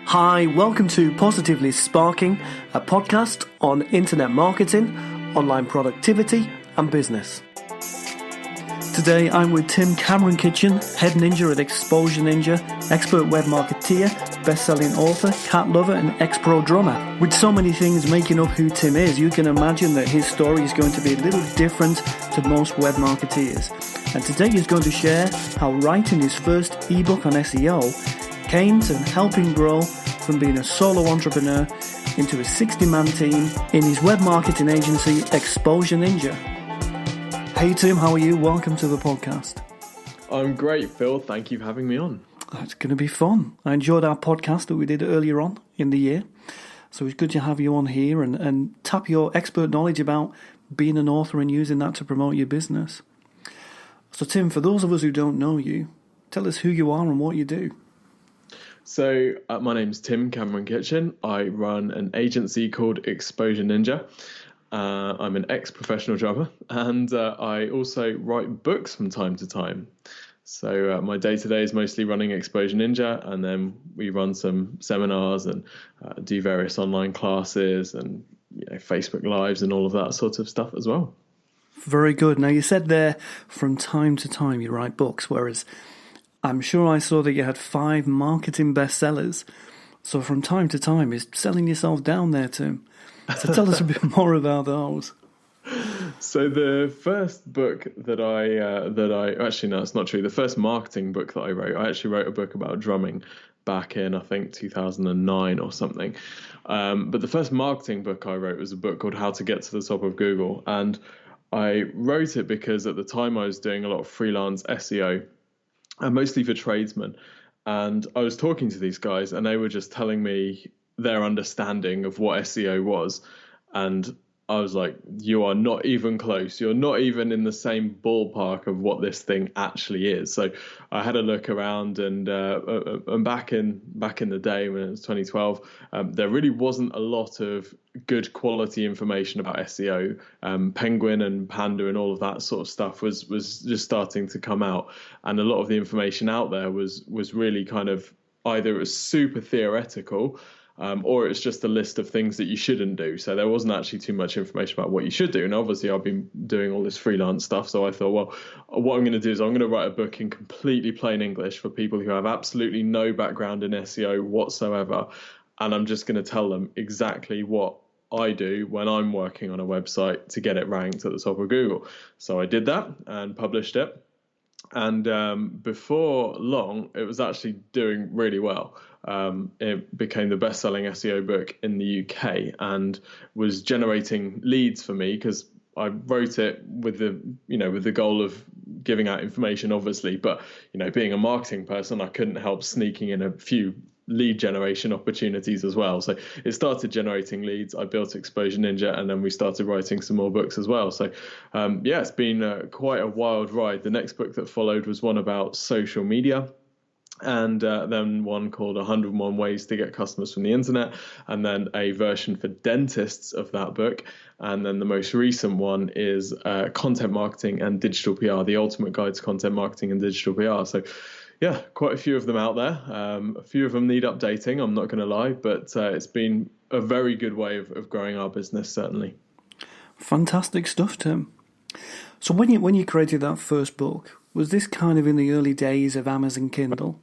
Hi, welcome to Positively Sparking, a podcast on internet marketing, online productivity and business. Today I'm with Tim CameronKitchen, head ninja at Exposure Ninja, expert web marketeer, best-selling author, cat lover and ex-pro drummer. With so many things making up who Tim is, you can imagine that his story is going to be a little different to most web marketeers. And today he's going to share how writing his first ebook on SEO came to help him grow from being a solo entrepreneur into a 60-man team in his web marketing agency, Exposure Ninja. Hey Tim, how are you? Welcome to the podcast. I'm great, Phil. Thank you for having me on. It's going to be fun. I enjoyed our podcast that we did earlier on in the year. So it's good to have you on here and tap your expert knowledge about being an author and using that to promote your business. So Tim, for those of us who don't know you, tell us who you are and what you do. So my name's Tim CameronKitchen. I run an agency called Exposure Ninja. I'm an ex-professional drummer, and I also write books from time to time. So my day-to-day is mostly running Exposure Ninja, and then we run some seminars and do various online classes and Facebook Lives and all of that sort of stuff as well. Very good. Now, you said there from time to time you write books, whereas I'm sure I saw that you had 5 marketing bestsellers. So from time to time, is selling yourself down there, Tim. So tell us a bit more about those. So the first book that I actually, no, it's not true. The first marketing book that I actually wrote a book about drumming back in, I think, 2009 or something. But the first marketing book I wrote was a book called How to Get to the Top of Google. And I wrote it because at the time I was doing a lot of freelance SEO, and mostly for tradesmen. And I was talking to these guys and they were just telling me their understanding of what SEO was. And I was like, you are not even close. You're not even in the same ballpark of what this thing actually is. So I had a look around, and back in the day when it was 2012, there really wasn't a lot of good quality information about SEO. Penguin and Panda and all of that sort of stuff was just starting to come out, and a lot of the information out there was really kind of either it was super theoretical, or it's just a list of things that you shouldn't do. So there wasn't actually too much information about what you should do. And obviously I've been doing all this freelance stuff. So I thought, well, what I'm going to do is I'm going to write a book in completely plain English for people who have absolutely no background in SEO whatsoever. And I'm just going to tell them exactly what I do when I'm working on a website to get it ranked at the top of Google. So I did that and published it. And before long, it was actually doing really well. It became the best-selling SEO book in the UK and was generating leads for me because I wrote it with the goal of giving out information, obviously. But being a marketing person, I couldn't help sneaking in a few lead generation opportunities as well. So it started generating leads. I built Exposure Ninja, and then we started writing some more books as well. So it's been quite a wild ride. The next book that followed was one about social media, and then one called 101 Ways to Get Customers from the Internet, and then a version for dentists of that book. And then the most recent one is Content Marketing and Digital PR, the ultimate guide to content marketing and digital PR. So yeah, quite a few of them out there. A few of them need updating, I'm not going to lie, but it's been a very good way of growing our business, certainly. Fantastic stuff, Tim. So when you created that first book, was this kind of in the early days of Amazon Kindle?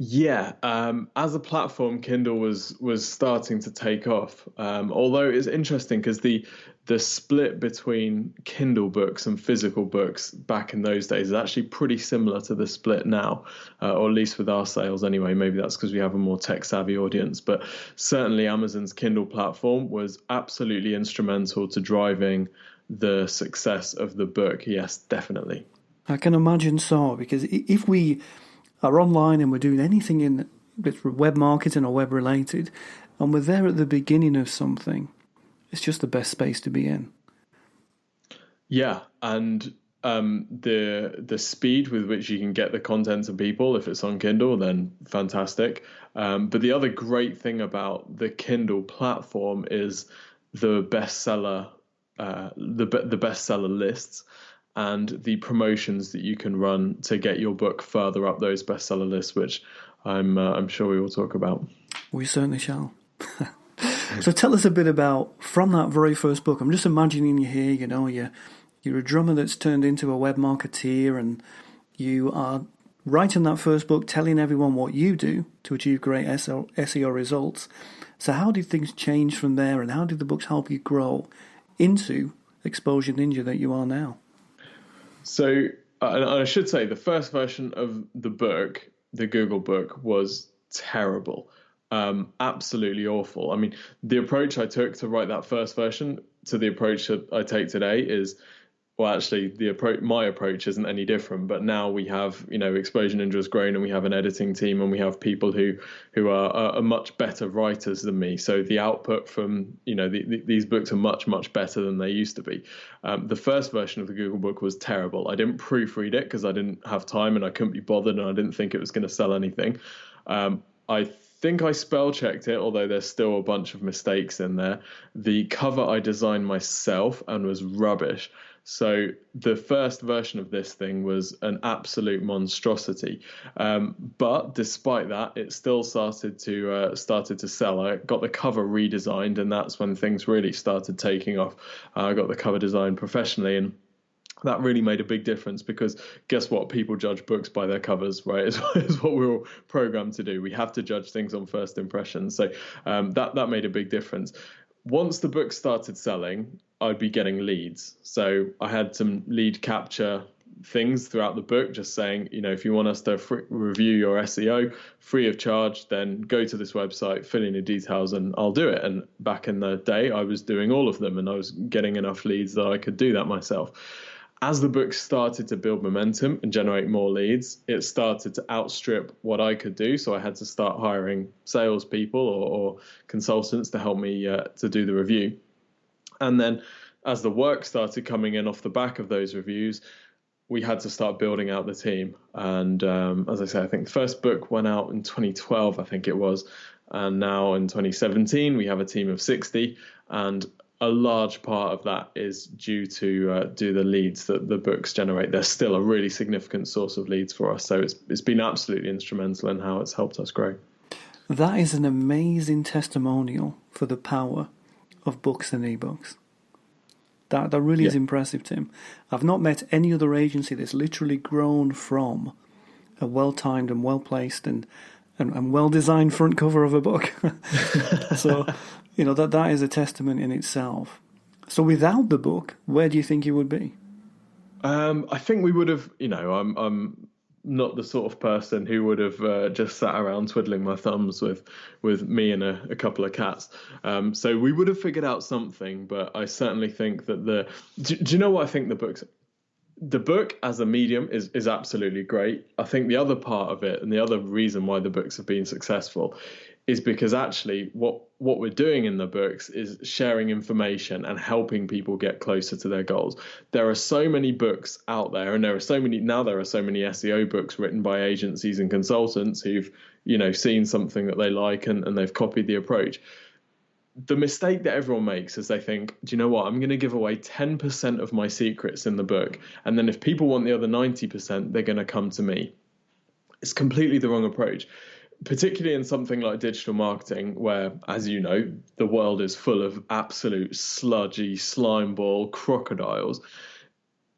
Yeah, as a platform, Kindle was starting to take off. Although it's interesting because the split between Kindle books and physical books back in those days is actually pretty similar to the split now, or at least with our sales anyway. Maybe that's because we have a more tech-savvy audience. But certainly Amazon's Kindle platform was absolutely instrumental to driving the success of the book. Yes, definitely. I can imagine so, because if we are online and we're doing anything in web marketing or web related, and we're there at the beginning of something, it's just the best space to be in. Yeah, and the speed with which you can get the content to people, if it's on Kindle, then fantastic. But the other great thing about the Kindle platform is the bestseller lists and the promotions that you can run to get your book further up those bestseller lists, which I'm sure we will talk about. We certainly shall. So tell us a bit about, from that very first book, I'm just imagining you here, you're a drummer that's turned into a web marketeer, and you are writing that first book, telling everyone what you do to achieve great SEO results. So how did things change from there, and how did the books help you grow into Exposure Ninja that you are now? So I should say the first version of the book, the Google book, was terrible. Absolutely awful. I mean, the approach I took to write that first version to the approach that I take today is, well, actually, my approach isn't any different. But now we have, Exposure Ninja has grown, and we have an editing team, and we have people who are much better writers than me. So the output from, these books are much, much better than they used to be. The first version of the Google book was terrible. I didn't proofread it because I didn't have time and I couldn't be bothered, and I didn't think it was going to sell anything. I think I spell checked it, although there's still a bunch of mistakes in there. The cover I designed myself and was rubbish. So the first version of this thing was an absolute monstrosity. But despite that, it still started to sell. I got the cover redesigned, and that's when things really started taking off. I got the cover designed professionally, and that really made a big difference, because guess what? People judge books by their covers, right? Is what we're all programmed to do. We have to judge things on first impressions. So that made a big difference. Once the book started selling, I'd be getting leads. So I had some lead capture things throughout the book, just saying, if you want us to review your SEO free of charge, then go to this website, fill in your details, and I'll do it. And back in the day, I was doing all of them, and I was getting enough leads that I could do that myself. As the book started to build momentum and generate more leads, it started to outstrip what I could do. So I had to start hiring salespeople or consultants to help me to do the review. And then as the work started coming in off the back of those reviews, we had to start building out the team. And as I say, I think the first book went out in 2012, I think it was. And now in 2017, we have a team of 60. And a large part of that is due to the leads that the books generate. They're still a really significant source of leads for us. So it's been absolutely instrumental in how it's helped us grow. That is an amazing testimonial for the power of books and ebooks. That really is impressive, Tim. I've not met any other agency that's literally grown from a well-timed and well-placed and well-designed front cover of a book. So, that is a testament in itself. So without the book, where do you think you would be? I think we would have, I'm not the sort of person who would have just sat around twiddling my thumbs with me and a couple of cats. So we would have figured out something, but I certainly think that do you know what I think the book as a medium is absolutely great. I think the other part of it, and the other reason why the books have been successful, is because actually what we're doing in the books is sharing information and helping people get closer to their goals. There are so many books out there, and there are so many SEO books written by agencies and consultants who've, seen something that they like and they've copied the approach. The mistake that everyone makes is they think, do you know what? I'm going to give away 10% of my secrets in the book, and then if people want the other 90%, they're going to come to me. It's completely the wrong approach. Particularly in something like digital marketing, where, as you know, the world is full of absolute sludgy slime ball crocodiles.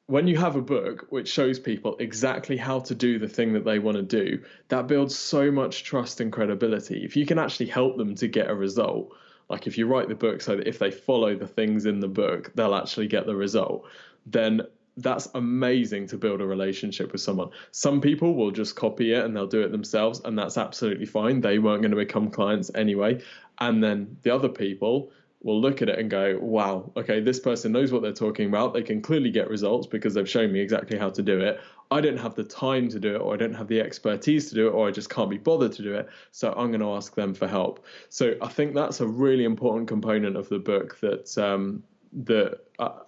When you have a book which shows people exactly how to do the thing that they want to do, that builds so much trust and credibility. If you can actually help them to get a result, like if you write the book so that if they follow the things in the book, they'll actually get the result, then that's amazing to build a relationship with someone. Some people will just copy it and they'll do it themselves, and that's absolutely fine. They weren't going to become clients anyway. And then the other people will look at it and go, wow, okay, this person knows what they're talking about. They can clearly get results because they've shown me exactly how to do it. I don't have the time to do it, or I don't have the expertise to do it, or I just can't be bothered to do it. So I'm going to ask them for help. So I think that's a really important component of the book that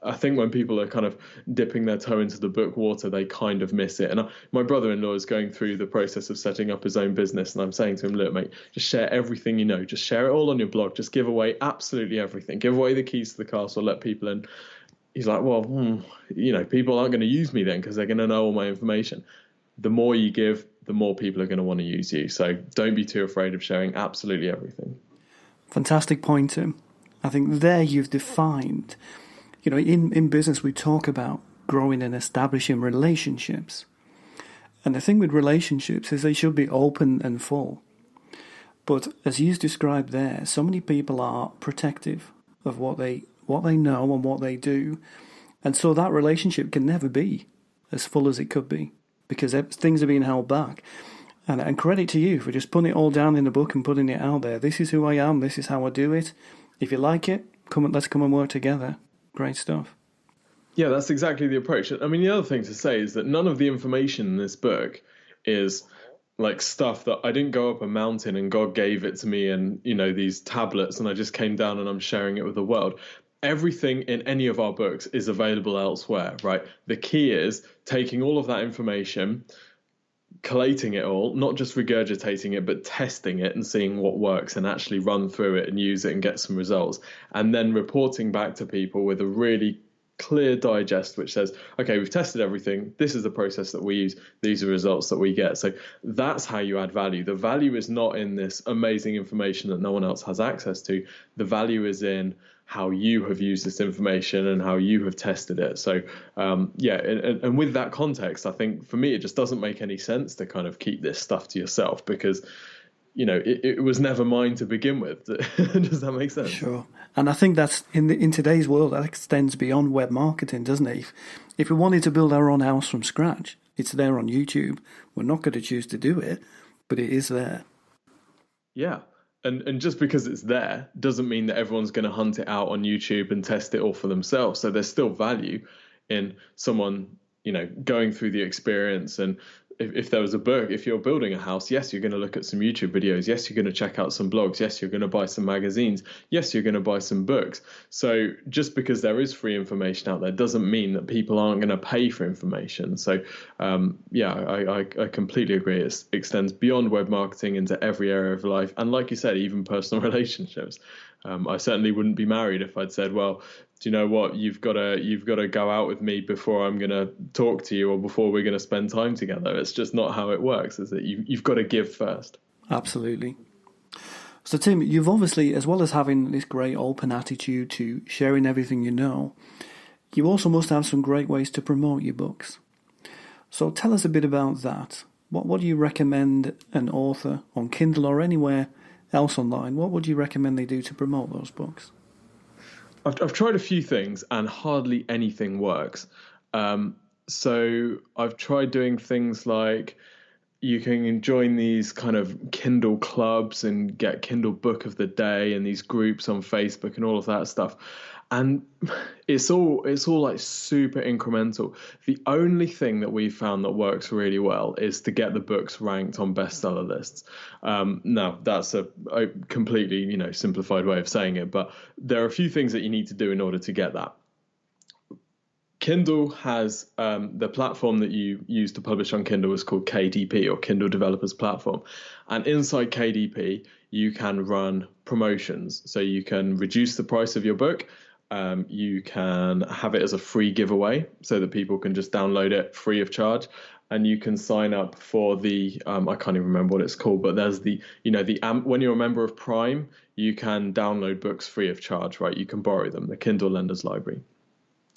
I think when people are kind of dipping their toe into the book water, they kind of miss it. And my brother-in-law is going through the process of setting up his own business, and I'm saying to him, look, mate, just share everything you know. Just share it all on your blog. Just give away absolutely everything. Give away the keys to the castle. Let people in. He's like, well, people aren't going to use me then because they're going to know all my information. The more you give, the more people are going to want to use you. So don't be too afraid of sharing absolutely everything. Fantastic point, Tim. I think there you've defined, in business we talk about growing and establishing relationships. And the thing with relationships is they should be open and full. But as you described there, so many people are protective of what they know and what they do. And so that relationship can never be as full as it could be because things are being held back. And credit to you for just putting it all down in the book and putting it out there. This is who I am. This is how I do it. If you like it, let's come and work together. Great stuff. Yeah, that's exactly the approach. I mean, the other thing to say is that none of the information in this book is like stuff that I didn't go up a mountain and God gave it to me and, these tablets and I just came down and I'm sharing it with the world. Everything in any of our books is available elsewhere, right? The key is taking all of that information, collating it all, not just regurgitating it, but testing it and seeing what works and actually run through it and use it and get some results. And then reporting back to people with a really clear digest which says, okay, we've tested everything, this is the process that we use, these are results that we get. So that's how you add value. The value is not in this amazing information that no one else has access to. The value is in how you have used this information and how you have tested it. So and with that context, I think for me it just doesn't make any sense to kind of keep this stuff to yourself because it was never mine to begin with. Does that make sense? Sure. And I think that's in today's world, that extends beyond web marketing, doesn't it? If we wanted to build our own house from scratch, it's there on YouTube. We're not going to choose to do it, but it is there. Yeah. And just because it's there doesn't mean that everyone's going to hunt it out on YouTube and test it all for themselves. So there's still value in someone, going through the experience. And if there was a book, if you're building a house, yes, you're going to look at some YouTube videos. Yes, you're going to check out some blogs. Yes, you're going to buy some magazines. Yes, you're going to buy some books. So just because there is free information out there doesn't mean that people aren't going to pay for information. So I completely agree. It extends beyond web marketing into every area of life. And like you said, even personal relationships. I certainly wouldn't be married if I'd said, well, do you know what? You've got to go out with me before I'm going to talk to you or before we're going to spend time together. It's just not how it works, is it? You've got to give first. Absolutely. So, Tim, you've obviously, as well as having this great open attitude to sharing everything you know, you also must have some great ways to promote your books. So tell us a bit about that. What do you recommend an author on Kindle or anywhere else online? What would you recommend they do to promote those books? I've tried a few things and hardly anything works. So I've tried doing things like you can join these kind of Kindle clubs and get Kindle Book of the Day and these groups on Facebook and all of that stuff. And it's all like super incremental. The only thing that we found that works really well is to get the books ranked on bestseller lists. Now, that's a completely, simplified way of saying it, but there are a few things that you need to do in order to get that. Kindle has the platform that you use to publish on Kindle is called KDP, or Kindle Developers Platform. And inside KDP, you can run promotions. So you can reduce the price of your book. You can have it as a free giveaway so that people can just download it free of charge. And you can sign up for the, I can't even remember what it's called, but there's when you're a member of Prime, you can download books free of charge, right? You can borrow them, the Kindle Lenders Library.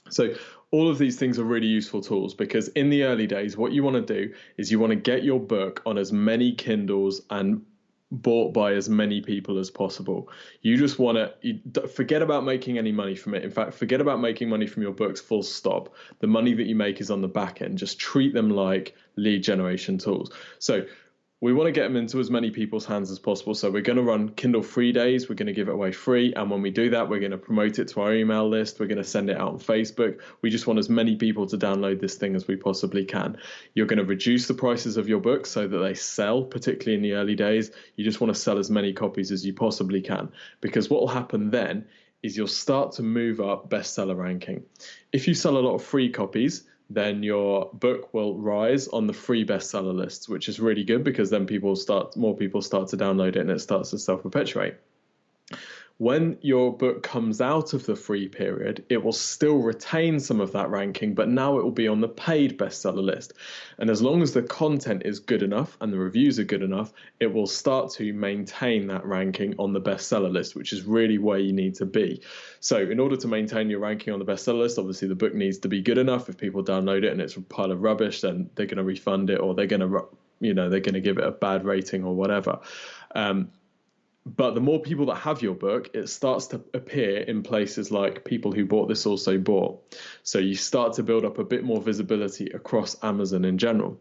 So all of these things are really useful tools because in the early days, what you want to do is you want to get your book on as many Kindles and bought by as many people as possible. You just want to forget about making any money from it. In fact, forget about making money from your books, full stop. The money that you make is on the back end. Just treat them like lead generation tools. So we want to get them into as many people's hands as possible. So we're going to run Kindle free days. We're going to give it away free. And when we do that, we're going to promote it to our email list. We're going to send it out on Facebook. We just want as many people to download this thing as we possibly can. You're going to reduce the prices of your books so that they sell, particularly in the early days. You just want to sell as many copies as you possibly can, because what will happen then is you'll start to move up bestseller ranking. If you sell a lot of free copies, then your book will rise on the free bestseller lists, which is really good because then more people start to download it and it starts to self-perpetuate. When your book comes out of the free period, it will still retain some of that ranking, but now it will be on the paid bestseller list. And as long as the content is good enough and the reviews are good enough, it will start to maintain that ranking on the bestseller list, which is really where you need to be. So in order to maintain your ranking on the bestseller list, obviously the book needs to be good enough. If people download it and it's a pile of rubbish, then they're going to refund it, or they're going to give it a bad rating or whatever. But the more people that have your book, it starts to appear in places like People Who Bought This Also Bought. So you start to build up a bit more visibility across Amazon in general.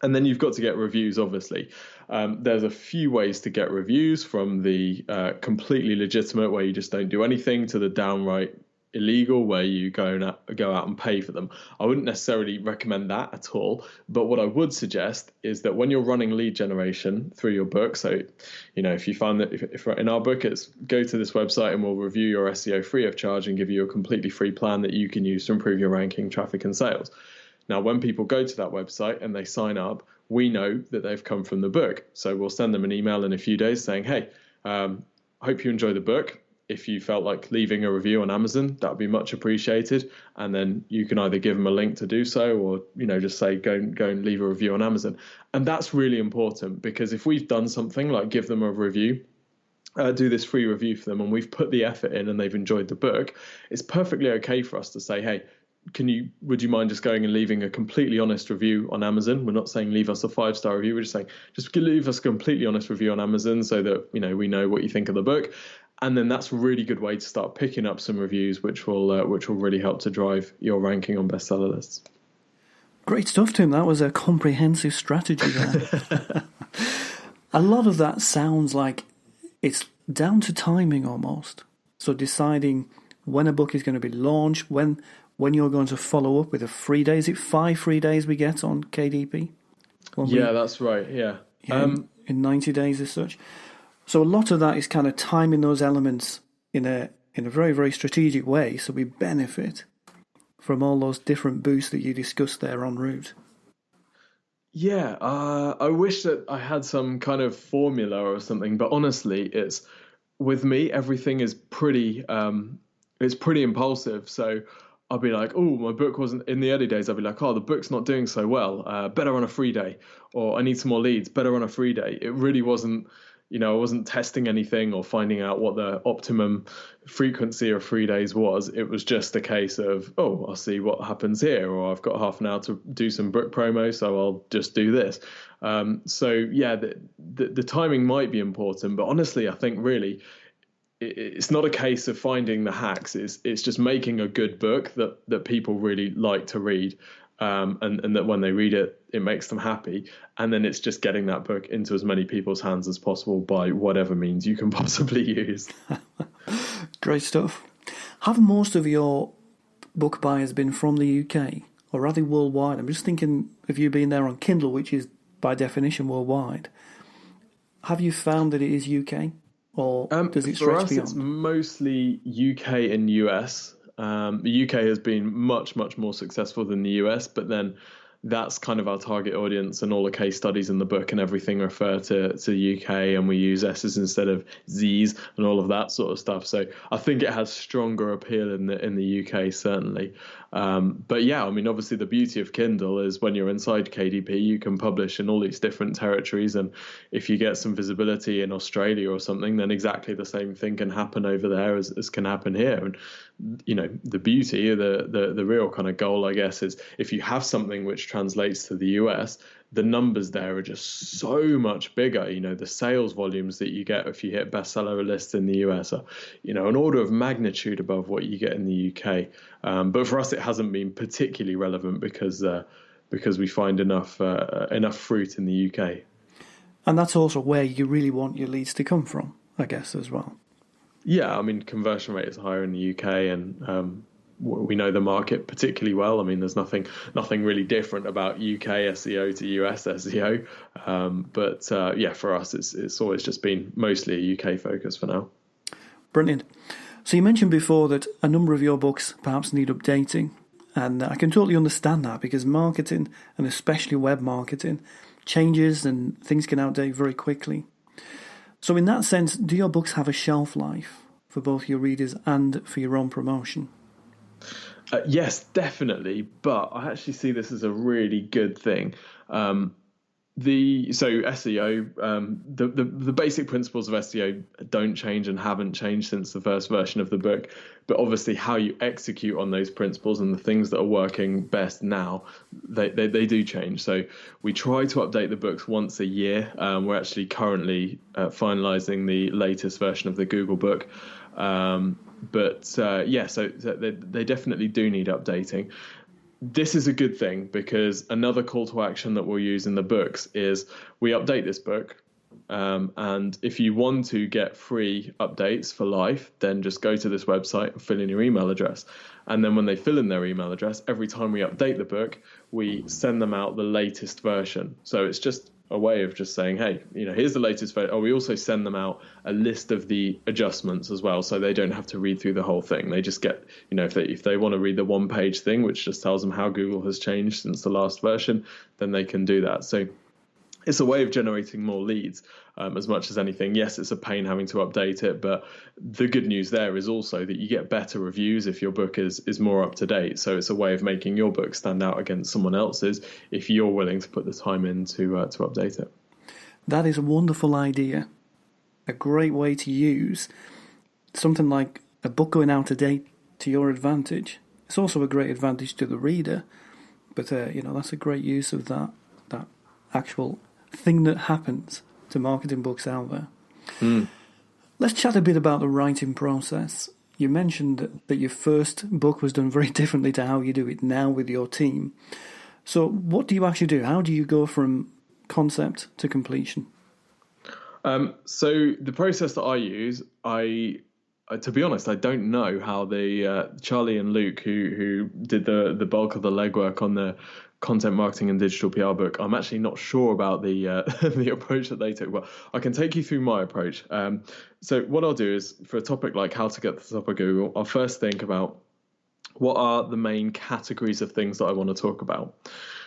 And then you've got to get reviews, obviously. There's a few ways to get reviews, from the completely legitimate, where you just don't do anything, to the downright illegal, where you go out and pay for them. I wouldn't necessarily recommend that at all, but what I would suggest is that when you're running lead generation through your book, so if you find that if in our book it's go to this website and we'll review your SEO free of charge and give you a completely free plan that you can use to improve your ranking, traffic and sales. Now, when people go to that website and they sign up, we know that they've come from the book, so we'll send them an email in a few days saying, hey, hope you enjoy the book. If you felt like leaving a review on Amazon, that would be much appreciated. And then you can either give them a link to do so, or, just say, go and leave a review on Amazon. And that's really important, because if we've done something like give them a review, do this free review for them, and we've put the effort in and they've enjoyed the book, it's perfectly okay for us to say, hey, would you mind just going and leaving a completely honest review on Amazon? We're not saying leave us a 5-star review. We're just saying just leave us a completely honest review on Amazon, so that, we know what you think of the book. And then that's a really good way to start picking up some reviews, which will really help to drive your ranking on bestseller lists. Great stuff, Tim. That was a comprehensive strategy there. A lot of that sounds like it's down to timing almost. So deciding when a book is going to be launched, when you're going to follow up with a free day. Is it 5 free days we get on KDP? That's right. Yeah. In 90 days as such. So a lot of that is kind of timing those elements in a very, very strategic way, so we benefit from all those different boosts that you discussed there en route. Yeah, I wish that I had some kind of formula or something, but honestly, with me, everything is pretty impulsive. So I'll be like, oh, my book wasn't, in the early days, I'll be like, oh, the book's not doing so well, better on a free day, or I need some more leads, better on a free day. It really wasn't, I wasn't testing anything or finding out what the optimum frequency of free days was. It was just a case of, oh, I'll see what happens here, or I've got half an hour to do some book promo, so I'll just do this. The timing might be important, but honestly, I think really it's not a case of finding the hacks. It's just making a good book that people really like to read. And that when they read it, it makes them happy. And then it's just getting that book into as many people's hands as possible by whatever means you can possibly use. Great stuff. Have most of your book buyers been from the UK, or are they worldwide? I'm just thinking of you being there on Kindle, which is by definition worldwide. Have you found that it is UK, or does it stretch beyond? For us, it's mostly UK and US. The UK has been much, much more successful than the US, but then that's kind of our target audience, and all the case studies in the book and everything refer to UK, and we use S's instead of Z's and all of that sort of stuff. So I think it has stronger appeal in the UK, certainly. But yeah, I mean, obviously the beauty of Kindle is when you're inside KDP, you can publish in all these different territories. And if you get some visibility in Australia or something, then exactly the same thing can happen over there as can happen here. And, the beauty, the real kind of goal, I guess, is if you have something which translates to the US, the numbers there are just so much bigger. The sales volumes that you get if you hit bestseller lists in the US are, an order of magnitude above what you get in the UK. But for us, it hasn't been particularly relevant because we find enough fruit in the UK. And that's also where you really want your leads to come from, I guess, as well. Yeah, I mean, conversion rate is higher in the UK, and we know the market particularly well. I mean, there's nothing really different about UK SEO to US SEO. But for us, it's always just been mostly a UK focus for now. Brilliant. So you mentioned before that a number of your books perhaps need updating, and I can totally understand that, because marketing, and especially web marketing, changes and things can outdate very quickly. So in that sense, do your books have a shelf life, for both your readers and for your own promotion? Yes, definitely. But I actually see this as a really good thing. So SEO, the basic principles of SEO don't change and haven't changed since the first version of the book. But obviously, how you execute on those principles and the things that are working best now, they do change. So we try to update the books once a year. We're actually currently finalising the latest version of the Google book. So they definitely do need updating. This is a good thing because another call to action that we'll use in the books is we update this book. And if you want to get free updates for life, then just go to this website and fill in your email address. And then when they fill in their email address, every time we update the book, we send them out the latest version. So it's just a way of just saying, hey, here's the latest version. Oh, we also send them out a list of the adjustments as well, so they don't have to read through the whole thing. They just get, if they want to read the one-page thing, which just tells them how Google has changed since the last version, then they can do that. So it's a way of generating more leads as much as anything. Yes, it's a pain having to update it, but the good news there is also that you get better reviews if your book is more up to date. So it's a way of making your book stand out against someone else's if you're willing to put the time in to update it. That is a wonderful idea. A great way to use something like a book going out of date to your advantage. It's also a great advantage to the reader, but that's a great use of that actual thing that happens to marketing books out there. Let's chat a bit about the writing process. You mentioned that your first book was done very differently to how you do it now with your team. So what do you actually do? How do you go from concept to completion? So the process that I use, to be honest, I don't know how Charlie and Luke, who did the bulk of the legwork on the content marketing and digital PR book, I'm actually not sure about the the approach that they took, but I can take you through my approach. So what I'll do is, for a topic like how to get to the top of Google, I'll first think about what are the main categories of things that I want to talk about.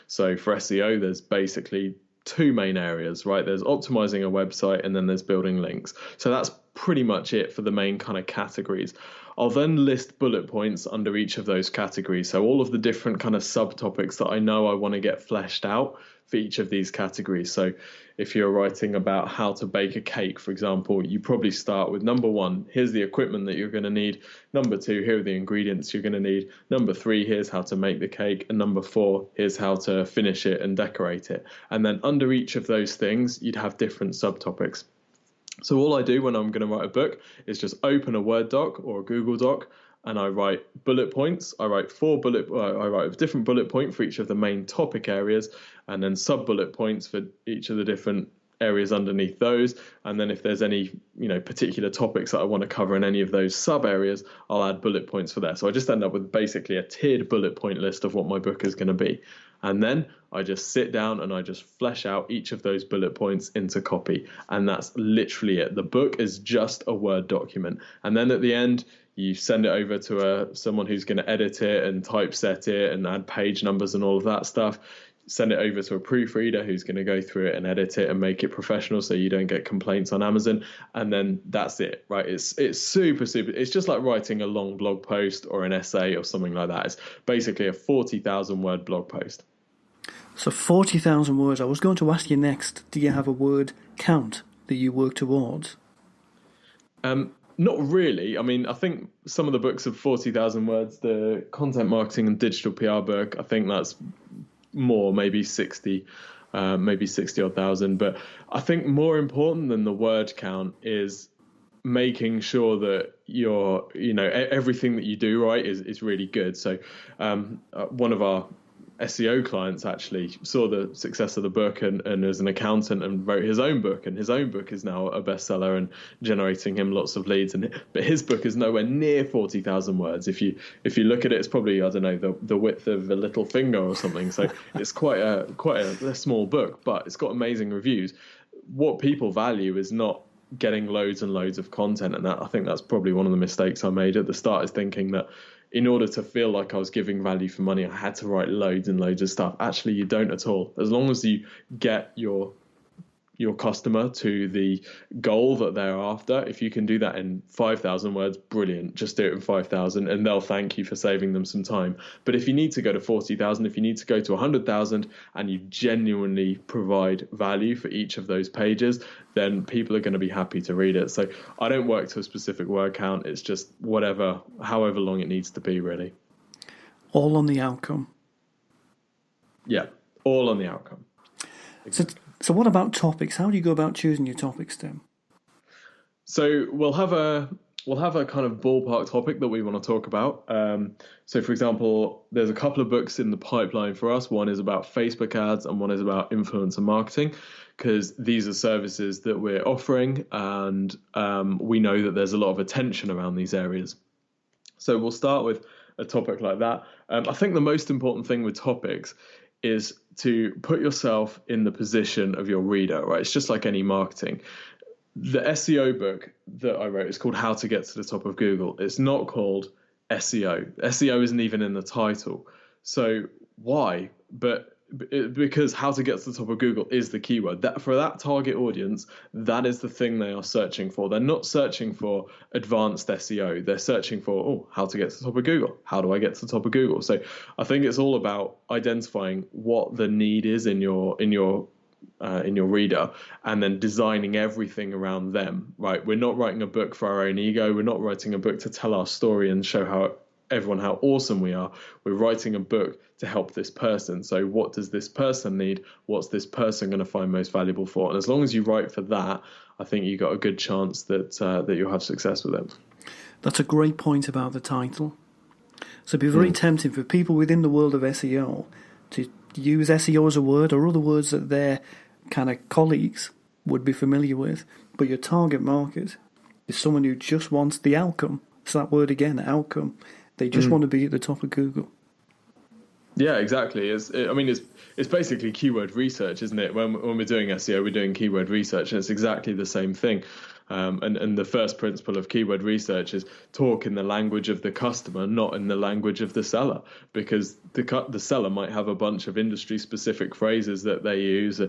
So for SEO, there's basically two main areas, right? There's optimizing a website and then there's building links. So that's pretty much it for the main kind of categories. I'll then list bullet points under each of those categories. So all of the different kind of subtopics that I know I want to get fleshed out for each of these categories. So if you're writing about how to bake a cake, for example, you probably start with number 1, here's the equipment that you're going to need. Number 2, here are the ingredients you're going to need. Number 3, here's how to make the cake. And number 4, here's how to finish it and decorate it. And then under each of those things, you'd have different subtopics. So all I do when I'm going to write a book is just open a Word doc or a Google doc, and I write bullet points. I write a different bullet point for each of the main topic areas, and then sub bullet points for each of the different areas underneath those. And then if there's any, particular topics that I want to cover in any of those sub areas, I'll add bullet points for that. So I just end up with basically a tiered bullet point list of what my book is going to be. And then I just sit down and I just flesh out each of those bullet points into copy. And that's literally it. The book is just a Word document. And then at the end, you send it over to someone who's going to edit it and typeset it and add page numbers and all of that stuff. Send it over to a proofreader who's going to go through it and edit it and make it professional so you don't get complaints on Amazon. And then that's it, right? It's super. It's just like writing a long blog post or an essay or something like that. It's basically a 40,000 word blog post. So 40,000 words. I was going to ask you next, do you have a word count that you work towards? Not really. I mean, I think some of the books of 40,000 words, the content marketing and digital PR book, I think that's more, maybe 60 odd thousand. But I think more important than the word count is making sure that everything that you do right is really good. So one of our SEO clients actually saw the success of the book and as an accountant and wrote his own book, and his own book is now a bestseller and generating him lots of leads. But his book is nowhere near 40,000 words. If you look at it, it's probably, I don't know, the width of a little finger or something. So it's quite a small book, but it's got amazing reviews. What people value is not getting loads and loads of content, and I think that's probably one of the mistakes I made at the start, is thinking that in order to feel like I was giving value for money, I had to write loads and loads of stuff. Actually, you don't at all. As long as you get your your customer to the goal that they're after. If you can do that in 5,000 words, brilliant. Just do it in 5,000 and they'll thank you for saving them some time. But if you need to go to 40,000, if you need to go to 100,000 and you genuinely provide value for each of those pages, then people are going to be happy to read it. So I don't work to a specific word count. It's just however long it needs to be, really. All on the outcome. Yeah, all on the outcome. Exactly. So what about topics? How do you go about choosing your topics, Tim? So we'll have a kind of ballpark topic that we want to talk about. So, for example, there's a couple of books in the pipeline for us. One is about Facebook ads and one is about influencer marketing, because these are services that we're offering, and we know that there's a lot of attention around these areas. So we'll start with a topic like that. I think the most important thing with topics is to put yourself in the position of your reader, right? It's just like any marketing. The SEO book that I wrote is called How to Get to the Top of Google. It's not called SEO. SEO isn't even in the title. So why? Because how to get to the top of Google is the keyword. That for that target audience, that is the thing they are searching for. They're not searching for advanced SEO. They're searching for, how to get to the top of Google. How do I get to the top of Google? So I think it's all about identifying what the need is in your reader, and then designing everything around them. Right? We're not writing a book for our own ego. We're not writing a book to tell our story and show everyone how awesome we are. We're writing a book to help this person. So what does this person need? What's this person going to find most valuable for? And as long as you write for that, I think you've got a good chance that you'll have success with it. That's a great point about the title. So it'd be very tempting for people within the world of SEO to use SEO as a word or other words that their kind of colleagues would be familiar with. But your target market is someone who just wants the outcome. It's that word again, outcome. They just want to be at the top of Google. Yeah, exactly. It's basically keyword research, isn't it? When we're doing SEO, we're doing keyword research, and it's exactly the same thing. And the first principle of keyword research is talk in the language of the customer, not in the language of the seller, because the seller might have a bunch of industry-specific phrases that they use.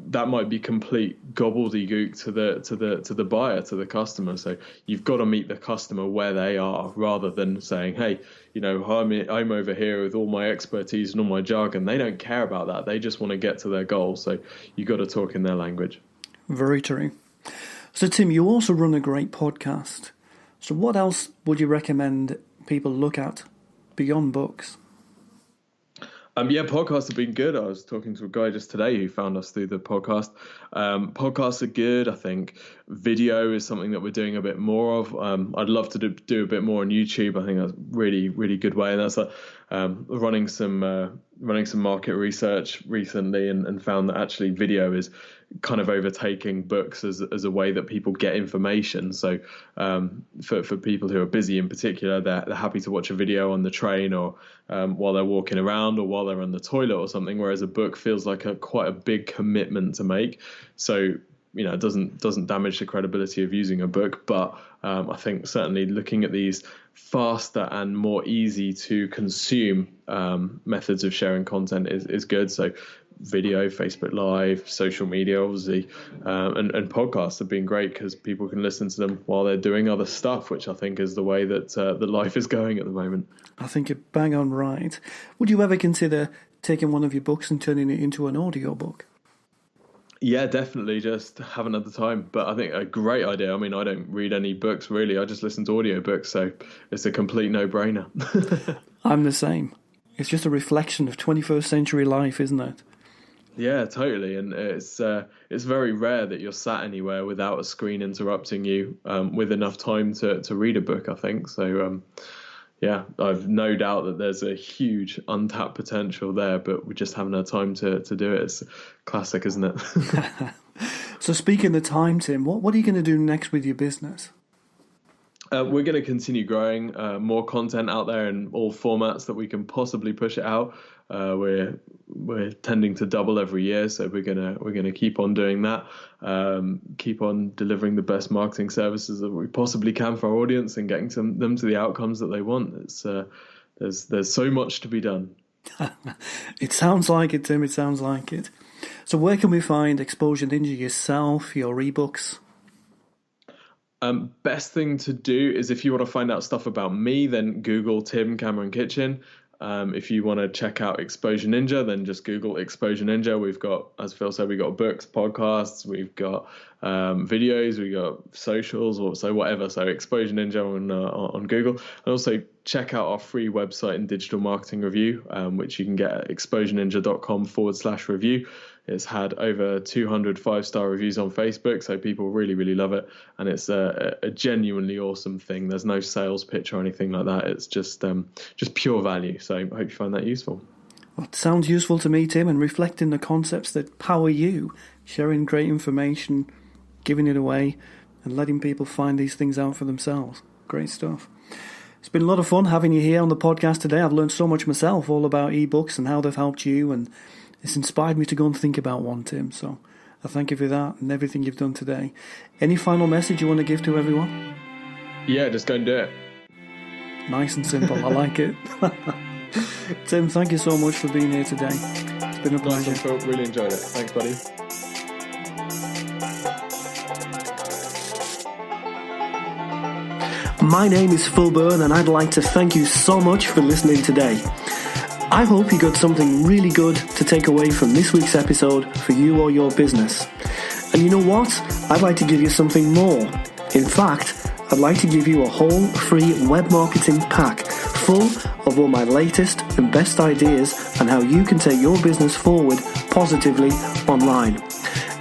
That might be complete gobbledygook to the buyer, to the customer. So you've got to meet the customer where they are, rather than saying, "Hey, I'm over here with all my expertise and all my jargon." They don't care about that. They just want to get to their goal. So you've got to talk in their language. Very true. So, Tim, you also run a great podcast. So what else would you recommend people look at beyond books? Podcasts have been good. I was talking to a guy just today who found us through the podcast. Podcasts are good. I think video is something that we're doing a bit more of. I'd love to do a bit more on YouTube. I think that's a really, really good way. And that's running some market research recently, and found that actually video is kind of overtaking books as a way that people get information. So for people who are busy in particular, they're happy to watch a video on the train, or while they're walking around, or while they're on the toilet or something, whereas a book feels like quite a big commitment to make. So it doesn't damage the credibility of using a book, but I think certainly looking at these faster and more easy to consume methods of sharing content is good. So video, Facebook Live, social media, obviously, and podcasts have been great because people can listen to them while they're doing other stuff, which I think is the way that the life is going at the moment. I think you're bang on right. Would you ever consider taking one of your books and turning it into an audiobook? Yeah, definitely. Just haven't had the time, but I think a great idea. I mean, I don't read any books really. I just listen to audiobooks, so it's a complete no-brainer. I'm the same. It's just a reflection of 21st century life, isn't it? Yeah, totally. And it's very rare that you're sat anywhere without a screen interrupting you with enough time to read a book, I think. So, yeah, I've no doubt that there's a huge untapped potential there, but we just haven't had time to do it. It's classic, isn't it? So speaking of time, Tim, what are you going to do next with your business? We're going to continue growing more content out there in all formats that we can possibly push it out. We're tending to double every year, so we're gonna keep on doing that. Keep on delivering the best marketing services that we possibly can for our audience, and getting them to the outcomes that they want. It's there's so much to be done. It sounds like it, Tim. It sounds like it. So where can we find Exposure Ninja yourself, your ebooks? Best thing to do is if you want to find out stuff about me, then Google Tim CameronKitchen. If you want to check out Exposure Ninja, then just Google Exposure Ninja. We've got, as Phil said, we've got books, podcasts, we've got videos, we've got socials, or so whatever. So Exposure Ninja on Google. And also check out our free website and digital marketing review, which you can get at exposureninja.com/review. It's had over 200 5-star reviews on Facebook, so people really, really love it. And it's a genuinely awesome thing. There's no sales pitch or anything like that. It's just pure value. So I hope you find that useful. Well, it sounds useful to me, Tim, and reflecting the concepts that power you, sharing great information, giving it away, and letting people find these things out for themselves. Great stuff. It's been a lot of fun having you here on the podcast today. I've learned so much myself, all about ebooks and how they've helped you, and it's inspired me to go and think about one, Tim. So I thank you for that and everything you've done today. Any final message you want to give to everyone? Yeah, just go and do it. Nice and simple. I like it. Tim, thank you so much for being here today. It's been a pleasure. Phil, really enjoyed it. Thanks, buddy. My name is Phil Byrne, and I'd like to thank you so much for listening today. I hope you got something really good to take away from this week's episode for you or your business. And you know what? I'd like to give you something more. In fact, I'd like to give you a whole free web marketing pack full of all my latest and best ideas on how you can take your business forward positively online.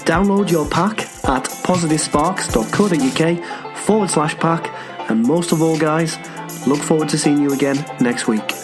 Download your pack at positivesparks.co.uk/pack. And most of all, guys, look forward to seeing you again next week.